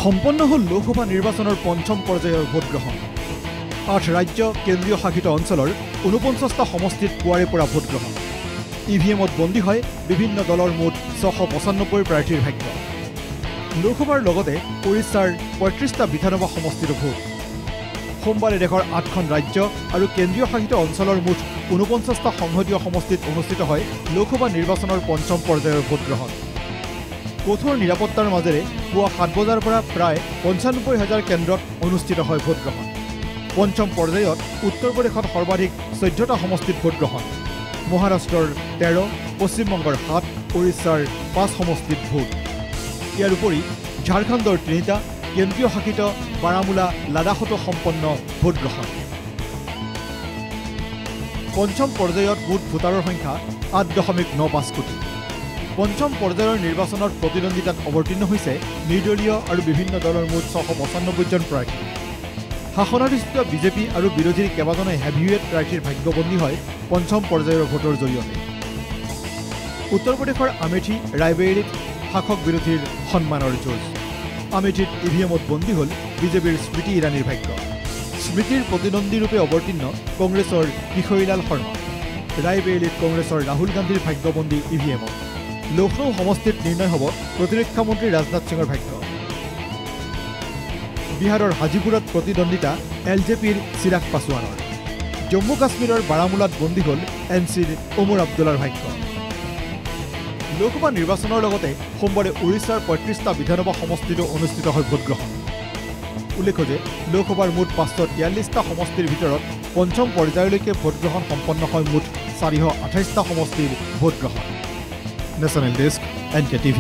সম্পন্ন হল লোকসভা নিৰ্বাচনৰ পঞ্চম পৰ্যায়ৰ ভোটগ্ৰহণ ৮ ৰাজ্য কেন্দ্ৰীয় শাসিত অঞ্চলৰ ৪৯টা সমষ্টিত পুৱাৰে পৰা ভোটগ্ৰহণ ইভিএমত বন্দী হয় বিভিন্ন দলৰ মুঠ ৬৯৫ প্ৰাৰ্থীৰ ভাগ্য লোকসভাৰ লগতে ওড়িশাৰ ৩৫টা বিধানসভা সমষ্টিৰ ভোট সোমবাৰে দেশৰ ৮খন ৰাজ্য আৰু কেন্দ্ৰীয় শাসিত অঞ্চলৰ মুঠ ৪৯টা সংসদীয় সমষ্টিত অনুষ্ঠিত হয় লোকসভা নিৰ্বাচনৰ পঞ্চম পৰ্যায়ৰ ভোটগ্ৰহণ কঠোৰ নিৰাপত্তাৰ মাজেৰে পুৱা ৭ বজাৰ পৰা প্ৰায় ৯৫,০০০ কেন্দ্ৰত অনুষ্ঠিত হয় ভোটগ্ৰহণ পঞ্চম পৰ্যায়ত উত্তৰ প্ৰদেশত সৰ্বাধিক ১৪টা সমষ্টিত ভোটগ্ৰহণ মহাৰাষ্ট্ৰৰ ১৩ পশ্চিমবংগৰ ৭ ওড়িশাৰ ৫ সমষ্টিত ভোট ইয়াৰ উপৰি ঝাৰখণ্ডৰ ৩টা কেন্দ্ৰীয় শাসিত বাৰামুলা লাডাখতো সম্পন্ন ভোটগ্ৰহণ পঞ্চম পৰ্যায়ত মুঠ ভোটাৰৰ সংখ্যা ৮.৯৫ কোটি পঞ্চম পৰ্যায়ৰ নিৰ্বাচনত প্ৰতিদ্বন্দ্বিতাত অৱতীৰ্ণ হৈছে নিৰ্দলীয় আৰু বিভিন্ন দলৰ মুঠ ৬৯৫ জন প্ৰাৰ্থী শাসনাধিষ্ঠিত বিজেপি আৰু বিৰোধীৰ কেইবাজনে হেভিৱেট প্ৰাৰ্থীৰ ভাগ্যবন্দী হয় পঞ্চম পৰ্যায়ৰ ভোটৰ জৰিয়তে উত্তৰ প্ৰদেশৰ আমেঠি ৰায়বেৰিত শাসক বিৰোধীৰ সন্মানৰ যুঁজ আমেঠিত ইভিএমত বন্দী হ'ল বিজেপিৰ স্মৃতি ইৰাণীৰ ভাগ্য স্মৃতিৰ প্ৰতিদ্বন্দ্বীৰূপে অৱতীৰ্ণ কংগ্ৰেছৰ কিশোৰীলাল শৰ্মা ৰায়বেৰিলিত কংগ্ৰেছৰ ৰাহুল গান্ধীৰ ভাগ্যবন্দী ইভিএমত লক্ষ্ণৌ সমষ্টিত নিৰ্ণয় হ'ব প্ৰতিৰক্ষা মন্ত্ৰী ৰাজনাথ সিঙৰ ভাগ্য বিহাৰৰ হাজিপুৰত প্ৰতিদ্বন্দ্বিতা এলজেপিৰ চিৰাগ পাছোৱানৰ জম্মু কাশ্মীৰৰ বাৰামুলাত বন্দী হ'ল এনচিৰ ওমৰ আব্দুল্লাৰ ভাগ্য লোকসভা নিৰ্বাচনৰ লগতে সোমবাৰে ওড়িশাৰ ৩৫টা বিধানসভা সমষ্টিতো অনুষ্ঠিত হয় ভোটগ্ৰহণ উল্লেখ্য যে লোকসভাৰ মুঠ ৫৪৩টা সমষ্টিৰ ভিতৰত পঞ্চম পৰ্যায়লৈকে ভোটগ্ৰহণ সম্পন্ন হয় মুঠ ৪২৮টা সমষ্টিৰ ভোটগ্ৰহণ নেশ্যনেল ডেস্ক NK TV